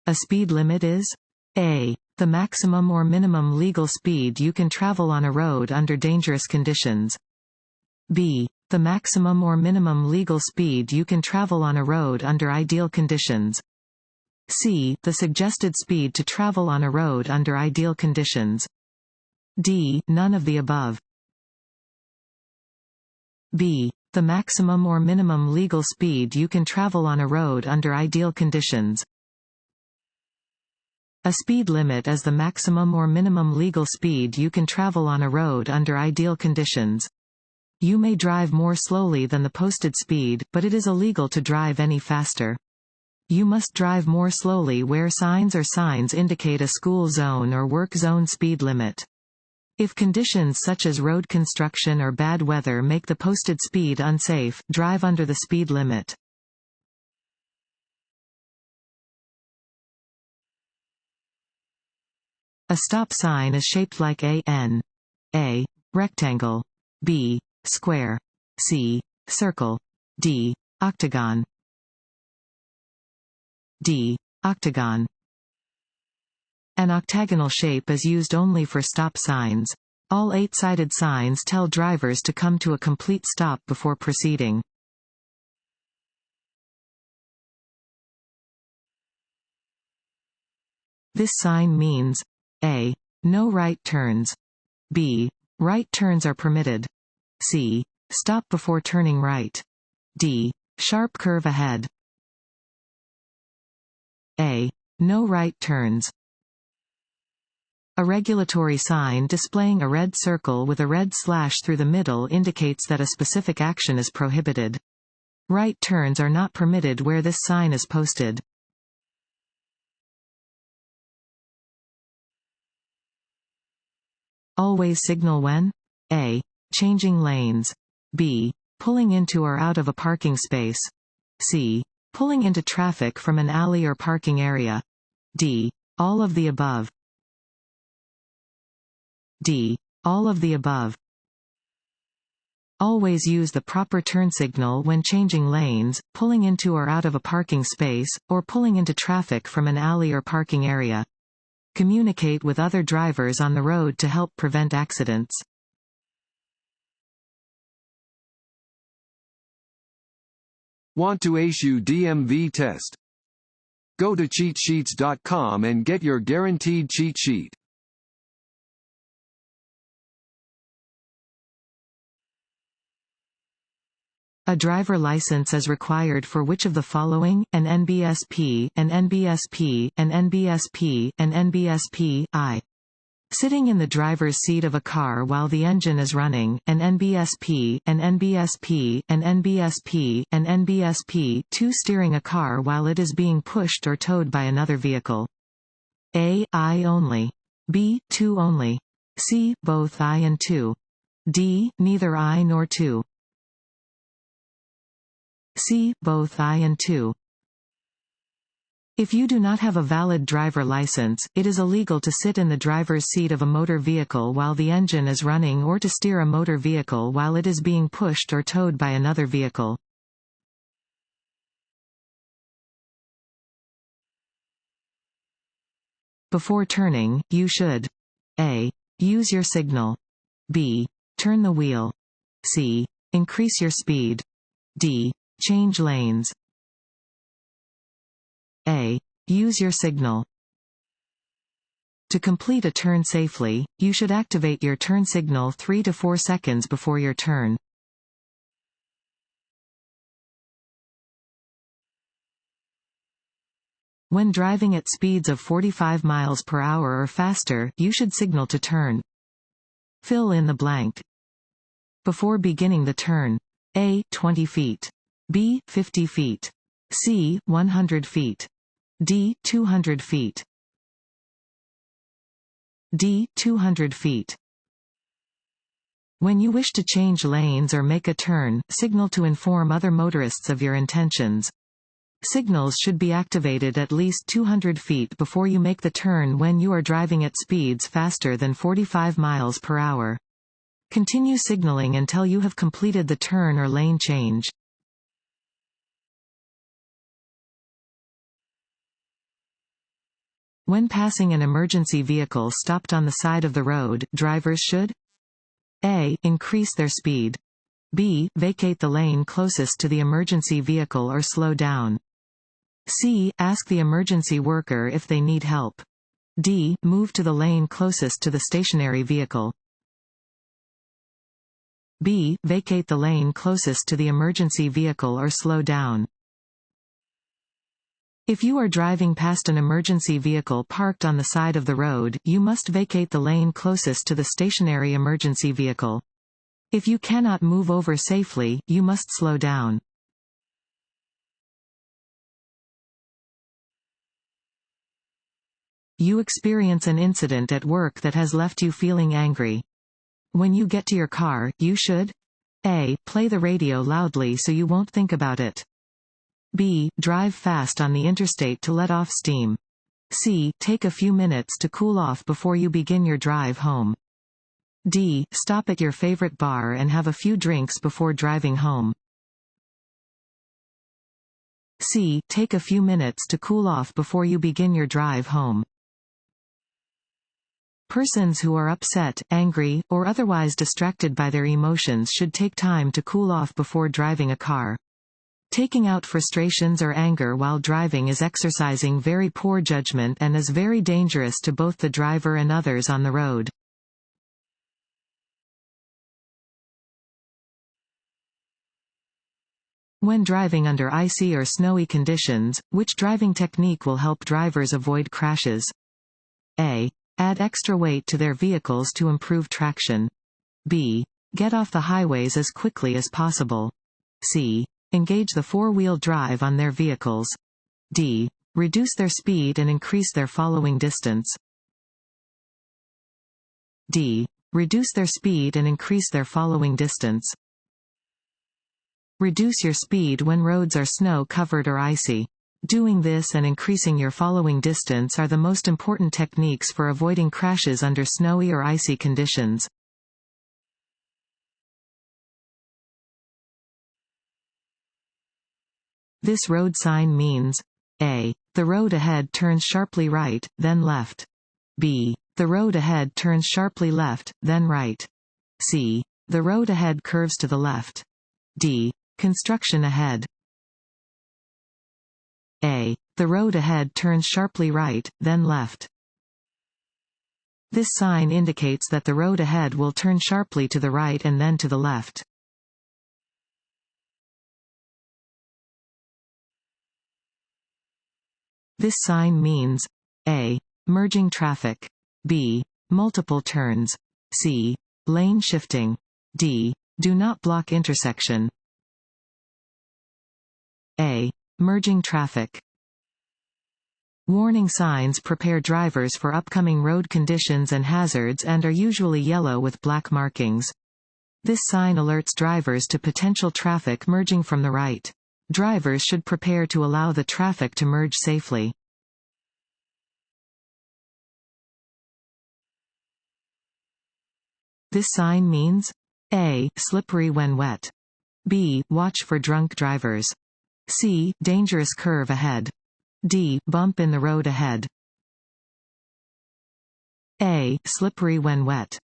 A speed limit is a. The maximum or minimum legal speed you can travel on a road under dangerous conditions. b. The maximum or minimum legal speed you can travel on a road under ideal conditions. c. The suggested speed to travel on a road under ideal conditions. d. None of the above. b. The maximum or minimum legal speed you can travel on a road under ideal conditions. A speed limit is the maximum or minimum legal speed you can travel on a road under ideal conditions. You may drive more slowly than the posted speed, but it is illegal to drive any faster. You must drive more slowly where signs or signs indicate a school zone or work zone speed limit. If conditions such as road construction or bad weather make the posted speed unsafe, drive under the speed limit. A stop sign is shaped like a N. A. Rectangle. B. Square. C. Circle. D. Octagon. D. Octagon. An octagonal shape is used only for stop signs. All 8-sided signs tell drivers to come to a complete stop before proceeding. This sign means a. No right turns. b. Right turns are permitted. c. Stop before turning right. d. Sharp curve ahead. a. No right turns. A regulatory sign displaying a red circle with a red slash through the middle indicates that a specific action is prohibited. Right turns are not permitted where this sign is posted. Always signal when a. Changing lanes. b. Pulling into or out of a parking space. c. Pulling into traffic from an alley or parking area. d. All of the above. d. All of the above. Always use the proper turn signal when changing lanes, pulling into or out of a parking space, or pulling into traffic from an alley or parking area. Communicate with other drivers on the road to help prevent accidents. Want to ace your DMV test? Go to cheatsheets.com and get your guaranteed cheat sheet. A driver license is required for which of the following: an NBSP, an NBSP, an NBSP, an NBSP, I. Sitting in the driver's seat of a car while the engine is running, an NBSP, an NBSP, an NBSP, an NBSP, 2 steering a car while it is being pushed or towed by another vehicle. A. I only. B. 2 only. C. Both I and 2. D. Neither I nor 2. C. Both I and 2. If you do not have a valid driver license, it is illegal to sit in the driver's seat of a motor vehicle while the engine is running or to steer a motor vehicle while it is being pushed or towed by another vehicle. Before turning, you should a. Use your signal. b. Turn the wheel. c. Increase your speed. d. Change lanes. a. Use your signal. To complete a turn safely, you should activate your turn signal 3 to 4 seconds before your turn. When driving at speeds of 45 miles per hour or faster, you should signal to turn. Fill in the blank. Before beginning the turn. A. 20 feet. B. 50 feet. C. 100 feet. D. 200 feet. D. 200 feet. When you wish to change lanes or make a turn, signal to inform other motorists of your intentions. Signals should be activated at least 200 feet before you make the turn when you are driving at speeds faster than 45 miles per hour. Continue signaling until you have completed the turn or lane change. When passing an emergency vehicle stopped on the side of the road, drivers should A. Increase their speed. B. Vacate the lane closest to the emergency vehicle or slow down. C. Ask the emergency worker if they need help. D. Move to the lane closest to the stationary vehicle. B. Vacate the lane closest to the emergency vehicle or slow down. If you are driving past an emergency vehicle parked on the side of the road, you must vacate the lane closest to the stationary emergency vehicle. If you cannot move over safely, you must slow down. You experience an incident at work that has left you feeling angry. When you get to your car, you should A. Play the radio loudly so you won't think about it. B. Drive fast on the interstate to let off steam. C. Take a few minutes to cool off before you begin your drive home. D. Stop at your favorite bar and have a few drinks before driving home. C. Take a few minutes to cool off before you begin your drive home. Persons who are upset, angry, or otherwise distracted by their emotions should take time to cool off before driving a car. Taking out frustrations or anger while driving is exercising very poor judgment and is very dangerous to both the driver and others on the road. When driving under icy or snowy conditions, which driving technique will help drivers avoid crashes? A. Add extra weight to their vehicles to improve traction. B. Get off the highways as quickly as possible. C. Engage the four-wheel drive on their vehicles. D. Reduce their speed and increase their following distance. D. Reduce their speed and increase their following distance. Reduce your speed when roads are snow-covered or icy. Doing this and increasing your following distance are the most important techniques for avoiding crashes under snowy or icy conditions. This road sign means A. The road ahead turns sharply right, then left. B. The road ahead turns sharply left, then right. C. The road ahead curves to the left. D. Construction ahead. A. The road ahead turns sharply right, then left. This sign indicates that the road ahead will turn sharply to the right and then to the left. This sign means A. Merging traffic. B. Multiple turns. C. Lane shifting. D. Do not block intersection. A. Merging traffic. Warning signs prepare drivers for upcoming road conditions and hazards and are usually yellow with black markings. This sign alerts drivers to potential traffic merging from the right. Drivers should prepare to allow the traffic to merge safely. This sign means A. Slippery when wet. B. Watch for drunk drivers. C. Dangerous curve ahead. D. Bump in the road ahead. A. Slippery when wet.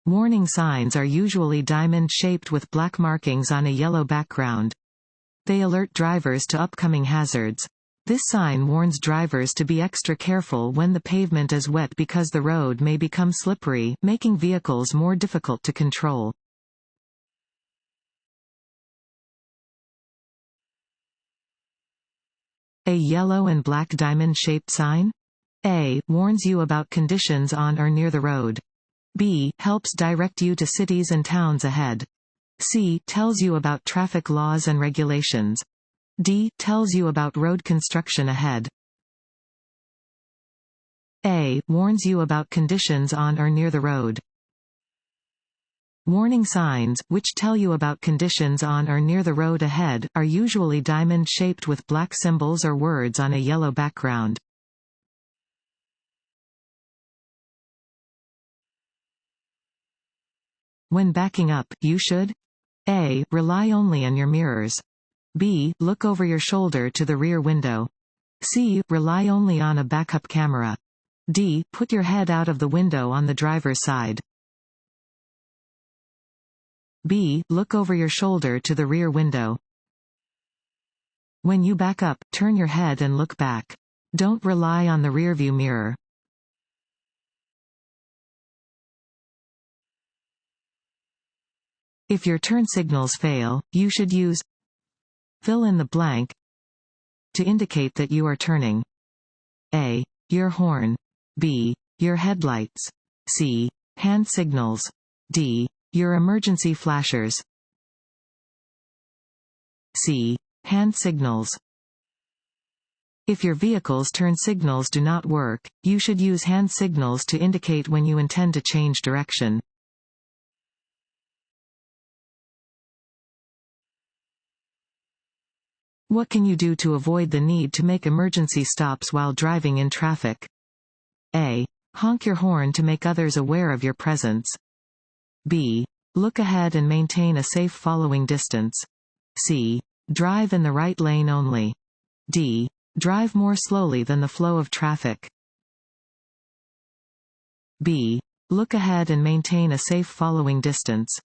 Warning signs are usually diamond-shaped with black markings on a yellow background. They alert drivers to upcoming hazards. This sign warns drivers to be extra careful when the pavement is wet because the road may become slippery, making vehicles more difficult to control. A yellow and black diamond-shaped sign? A. Warns you about conditions on or near the road. B. Helps direct you to cities and towns ahead. C. Tells you about traffic laws and regulations. D. Tells you about road construction ahead. A. Warns you about conditions on or near the road. Warning signs, which tell you about conditions on or near the road ahead, are usually diamond-shaped with black symbols or words on a yellow background. When backing up, you should A. Rely only on your mirrors. B. Look over your shoulder to the rear window. C. Rely only on a backup camera. D. Put your head out of the window on the driver's side. B. Look over your shoulder to the rear window. When you back up, turn your head and look back. Don't rely on the rearview mirror. If your turn signals fail, you should use fill in the blank to indicate that you are turning. A. Your horn. B. Your headlights. C. Hand signals. D. Your emergency flashers. C. Hand signals. If your vehicle's turn signals do not work, you should use hand signals to indicate when you intend to change direction. What can you do to avoid the need to make emergency stops while driving in traffic? A. Honk your horn to make others aware of your presence. B. Look ahead and maintain a safe following distance. C. Drive in the right lane only. D. Drive more slowly than the flow of traffic. B. Look ahead and maintain a safe following distance.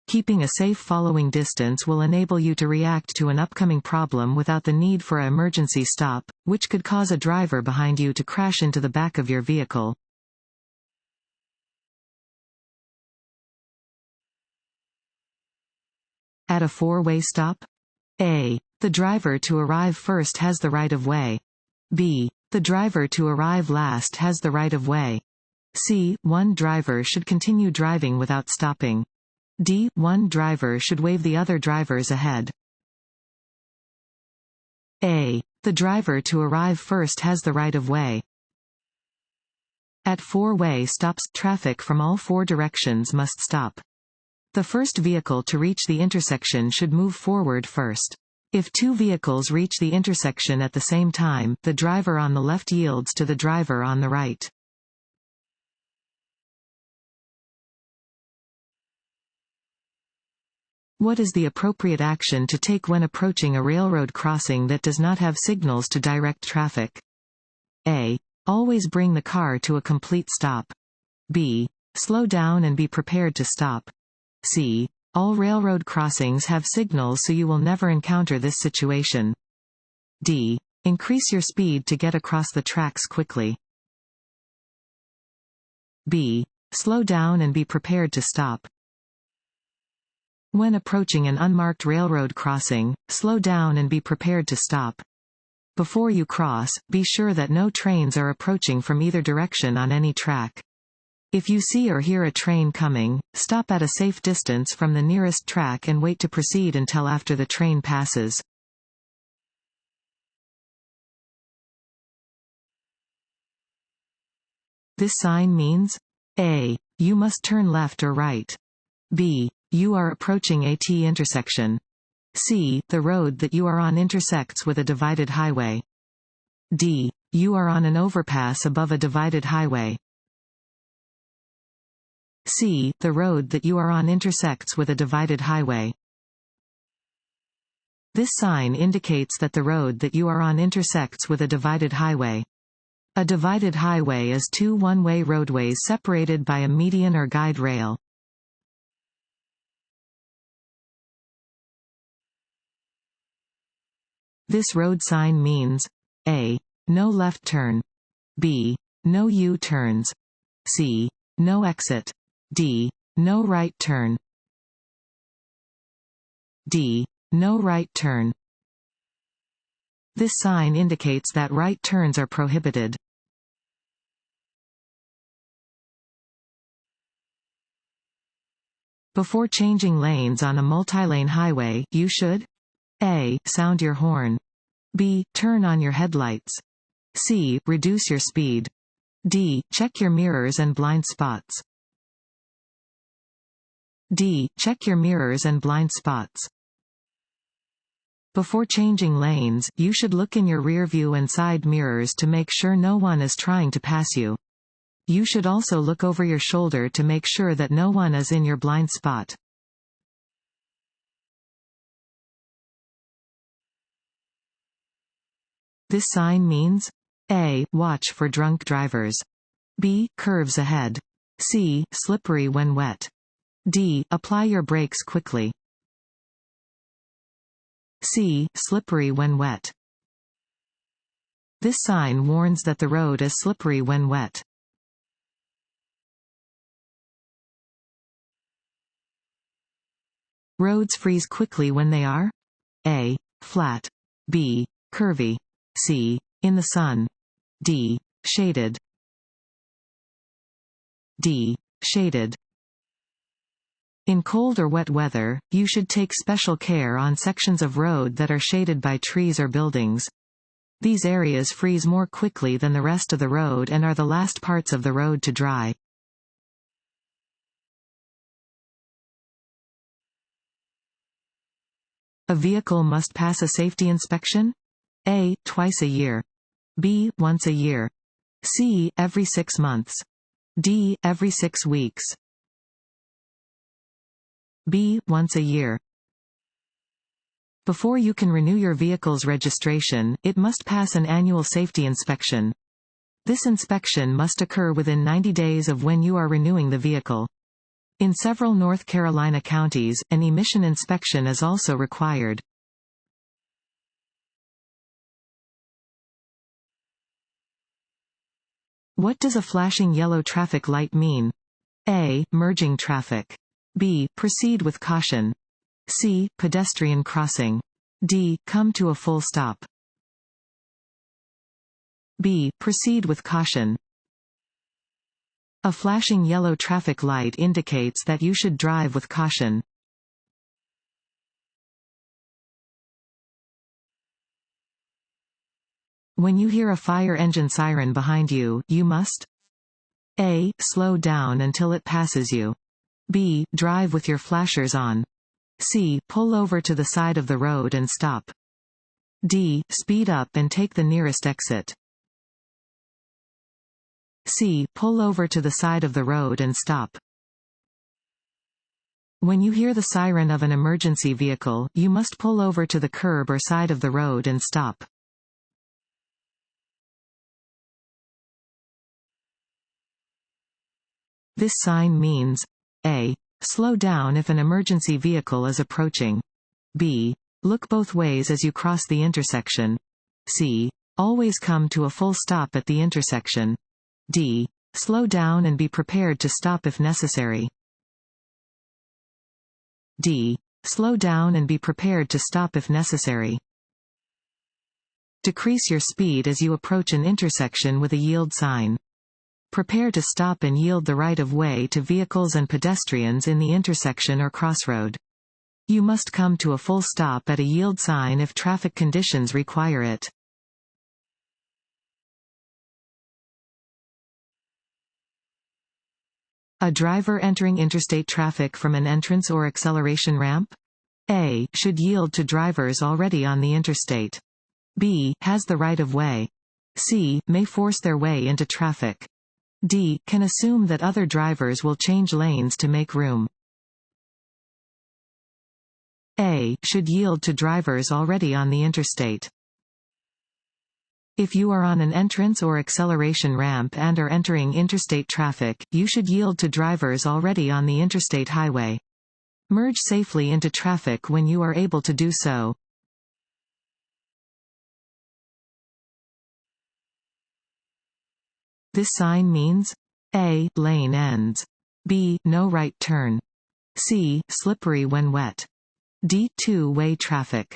Keeping a safe following distance will enable you to react to an upcoming problem without the need for an emergency stop, which could cause a driver behind you to crash into the back of your vehicle. At a four-way stop? A. The driver to arrive first has the right of way. B. The driver to arrive last has the right of way. C. One driver should continue driving without stopping. D. One driver should wave the other drivers ahead. A. The driver to arrive first has the right of way. At four-way stops, traffic from all four directions must stop. The first vehicle to reach the intersection should move forward first. If two vehicles reach the intersection at the same time, the driver on the left yields to the driver on the right. What is the appropriate action to take when approaching a railroad crossing that does not have signals to direct traffic? A. Always bring the car to a complete stop. B. Slow down and be prepared to stop. C. All railroad crossings have signals, so you will never encounter this situation. D. Increase your speed to get across the tracks quickly. B. Slow down and be prepared to stop. When approaching an unmarked railroad crossing, slow down and be prepared to stop. Before you cross, be sure that no trains are approaching from either direction on any track. If you see or hear a train coming, stop at a safe distance from the nearest track and wait to proceed until after the train passes. This sign means A. You must turn left or right. B. You are approaching a T intersection. C. The road that you are on intersects with a divided highway. D. You are on an overpass above a divided highway. C. The road that you are on intersects with a divided highway. This sign indicates that the road that you are on intersects with a divided highway. A divided highway is two one-way roadways separated by a median or guide rail. This road sign means A. No left turn. B. No U-turns. C. No exit. D. No right turn. D. No right turn. This sign indicates that right turns are prohibited. Before changing lanes on a multi-lane highway, you should A. Sound your horn. B. Turn on your headlights. C. Reduce your speed. D. Check your mirrors and blind spots. D. Check your mirrors and blind spots. Before changing lanes, you should look in your rear view and side mirrors to make sure no one is trying to pass you. You should also look over your shoulder to make sure that no one is in your blind spot. This sign means A. Watch for drunk drivers. B. Curves ahead. C. Slippery when wet. D. Apply your brakes quickly. C. Slippery when wet. This sign warns that the road is slippery when wet. Roads freeze quickly when they are A. Flat. B. Curvy. C. In the sun. D. Shaded. D. Shaded. In cold or wet weather, you should take special care on sections of road that are shaded by trees or buildings. These areas freeze more quickly than the rest of the road and are the last parts of the road to dry. A vehicle must pass a safety inspection? A. Twice a year. B. Once a year. C. Every 6 months. D. Every 6 weeks. B. Once a year. Before you can renew your vehicle's registration, it must pass an annual safety inspection. This inspection must occur within 90 days of when you are renewing the vehicle. In several North Carolina counties, an emission inspection is also required. What does a flashing yellow traffic light mean? A. Merging traffic. B. Proceed with caution. C. Pedestrian crossing. D. Come to a full stop. B. Proceed with caution. A flashing yellow traffic light indicates that you should drive with caution. When you hear a fire engine siren behind you, you must A. Slow down until it passes you. B. Drive with your flashers on. C. Pull over to the side of the road and stop. D. Speed up and take the nearest exit. C. Pull over to the side of the road and stop. When you hear the siren of an emergency vehicle, you must pull over to the curb or side of the road and stop. This sign means A. Slow down if an emergency vehicle is approaching. B. Look both ways as you cross the intersection. C. Always come to a full stop at the intersection. D. Slow down and be prepared to stop if necessary. D. Slow down and be prepared to stop if necessary. Decrease your speed as you approach an intersection with a yield sign. Prepare to stop and yield the right of way to vehicles and pedestrians in the intersection or crossroad. You must come to a full stop at a yield sign if traffic conditions require it. A driver entering interstate traffic from an entrance or acceleration ramp? A. Should yield to drivers already on the interstate. B. Has the right of way. C. May force their way into traffic. D. Can assume that other drivers will change lanes to make room. A. Should yield to drivers already on the interstate. If you are on an entrance or acceleration ramp and are entering interstate traffic, you should yield to drivers already on the interstate highway. Merge safely into traffic when you are able to do so. This sign means A. Lane ends. B. No right turn. C. Slippery when wet. D. Two-way traffic.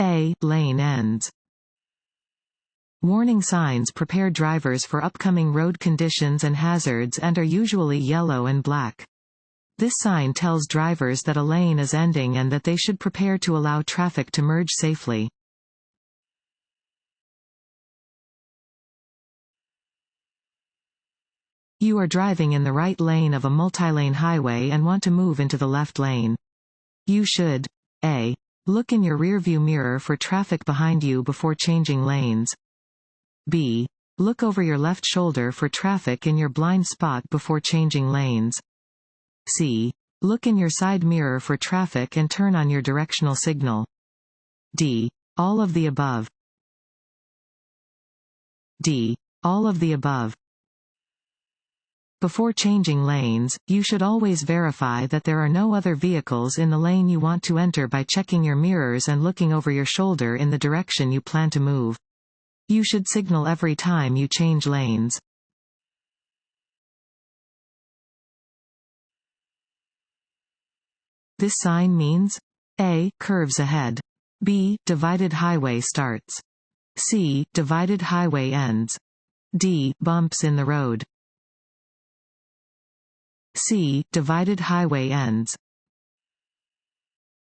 A. Lane ends. Warning signs prepare drivers for upcoming road conditions and hazards and are usually yellow and black. This sign tells drivers that a lane is ending and that they should prepare to allow traffic to merge safely. You are driving in the right lane of a multi-lane highway and want to move into the left lane. You should A. Look in your rearview mirror for traffic behind you before changing lanes. B. Look over your left shoulder for traffic in your blind spot before changing lanes. C. Look in your side mirror for traffic and turn on your directional signal. D. All of the above. D. All of the above. Before changing lanes, you should always verify that there are no other vehicles in the lane you want to enter by checking your mirrors and looking over your shoulder in the direction you plan to move. You should signal every time you change lanes. This sign means A. Curves ahead. B. Divided highway starts. C. Divided highway ends. D. Bumps in the road. C. Divided highway ends.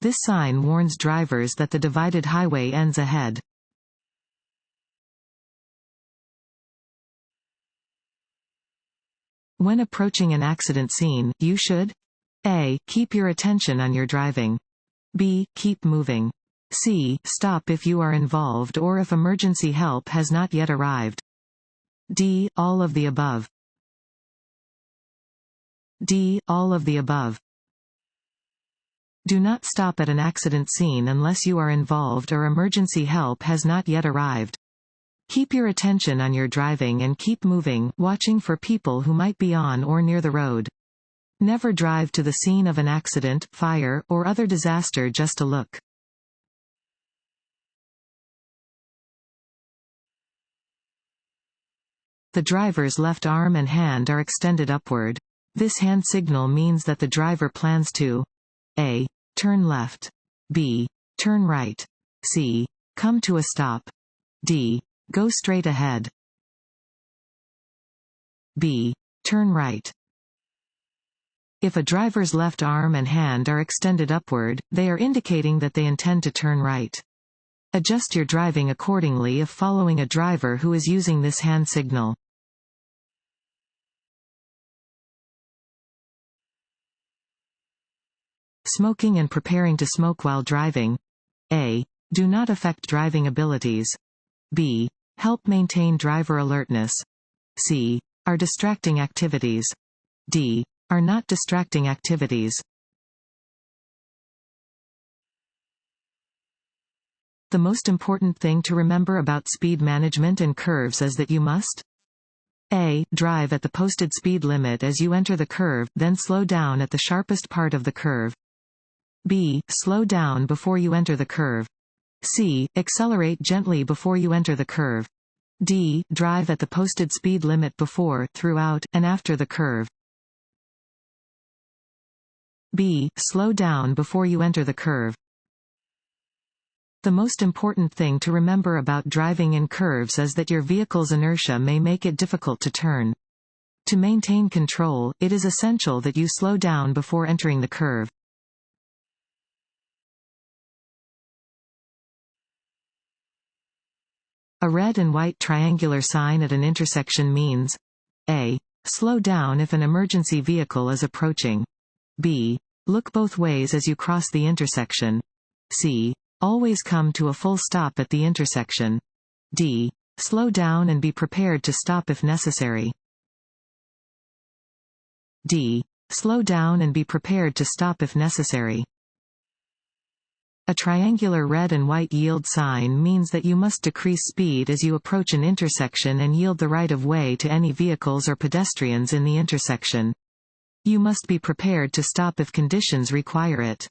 This sign warns drivers that the divided highway ends ahead. When approaching an accident scene, you should A. Keep your attention on your driving. B. Keep moving. C. Stop if you are involved or if emergency help has not yet arrived. D. All of the above. D. All of the above. Do not stop at an accident scene unless you are involved or emergency help has not yet arrived. Keep your attention on your driving and keep moving, watching for people who might be on or near the road. Never drive to the scene of an accident, fire, or other disaster just to look. The driver's left arm and hand are extended upward. This hand signal means that the driver plans to A. Turn left. B. Turn right. C. Come to a stop. D. Go straight ahead. B. Turn right. If a driver's left arm and hand are extended upward, they are indicating that they intend to turn right. Adjust your driving accordingly if following a driver who is using this hand signal. Smoking and preparing to smoke while driving. A. Do not affect driving abilities. B. Help maintain driver alertness. C. Are distracting activities. D. Are not distracting activities. The most important thing to remember about speed management and curves is that you must A. Drive at the posted speed limit as you enter the curve, then slow down at the sharpest part of the curve. B. Slow down before you enter the curve. C. Accelerate gently before you enter the curve. D. Drive at the posted speed limit before, throughout, and after the curve. B. Slow down before you enter the curve. The most important thing to remember about driving in curves is that your vehicle's inertia may make it difficult to turn. To maintain control, it is essential that you slow down before entering the curve. A red and white triangular sign at an intersection means A. Slow down if an emergency vehicle is approaching. B. Look both ways as you cross the intersection. C. Always come to a full stop at the intersection. D. Slow down and be prepared to stop if necessary. D. Slow down and be prepared to stop if necessary. A triangular red and white yield sign means that you must decrease speed as you approach an intersection and yield the right of way to any vehicles or pedestrians in the intersection. You must be prepared to stop if conditions require it.